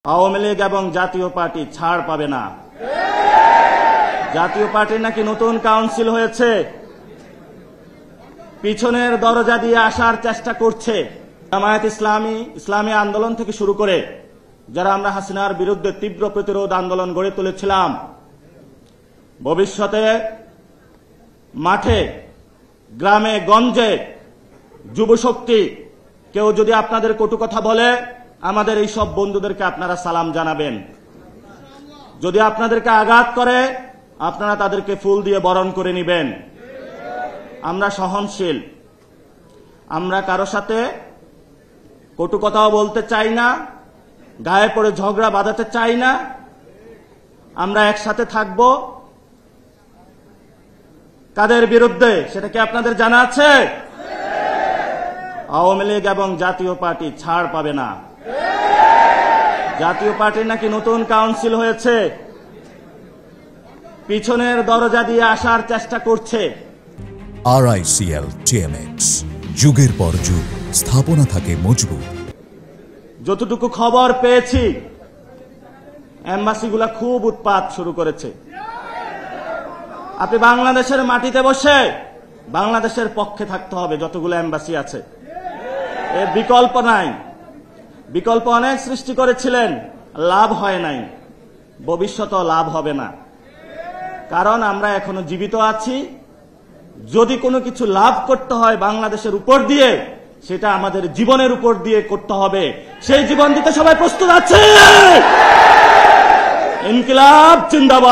আওয়ামী লীগ এবং জাতীয় পার্টি ছাড় পাবে না। জাতীয় পার্টির নাকি নতুন কাউন্সিল হয়েছে, পিছনের দরজা দিয়ে আসার চেষ্টা করছে। জামায়াত ইসলামী আন্দোলন থেকে শুরু করে যারা আমরা হাসিনার বিরুদ্ধে তীব্র প্রতিরোধ আন্দোলন গড়ে তুলেছিলাম, ভবিষ্যতে মাঠে গ্রামে গঞ্জে যুবশক্তি কেউ যদি আপনাদের কটু কথা বলে, আমাদের এই সব বন্ধুদেরকে আপনারা সালাম জানাবেন। যদি আপনাদেরকে আঘাত করে, আপনারা তাদেরকে ফুল দিয়ে বরণ করে নেবেন। আমরা সহনশীল, আমরা কারো সাথে কটু কথাও বলতে চাই না, গায়ে পড়ে ঝগড়া বাঁধাতে চাই না। আমরা একসাথে থাকব। কাদের বিরুদ্ধে সেটা কি আপনাদের জানা আছে? আওয়ামী লীগ এবং জাতীয় পার্টি ছাড় পাবে না। জাতীয় পার্টির নাকি নতুন কাউন্সিল হয়েছে, পিছনের দরজা দিয়ে আসার চেষ্টা করছে। RICL TMX, যুগের পর যুগ স্থাপনা থাকে মজবুত। যতটুকু খবর পেয়েছি, এম্বাসিগুলা খুব উৎপাত শুরু করেছে। আপনি বাংলাদেশের মাটিতে বসে বাংলাদেশের পক্ষে থাকতে হবে। যতগুলো এম্বাসি আছে, এর বিকল্প নাই। বিকল্প অনেক সৃষ্টি করেছিলেন, লাভ হয় নাই, ভবিষ্যতেও লাভ হবে না। কারণ আমরা এখনো জীবিত আছি। যদি কোনো কিছু লাভ করতে হয় বাংলাদেশের উপর দিয়ে, সেটা আমাদের জীবনের উপর দিয়ে করতে হবে। সেই জীবন দিতে সবাই প্রস্তুত আছে। ইনকিলাব জিন্দাবাদ।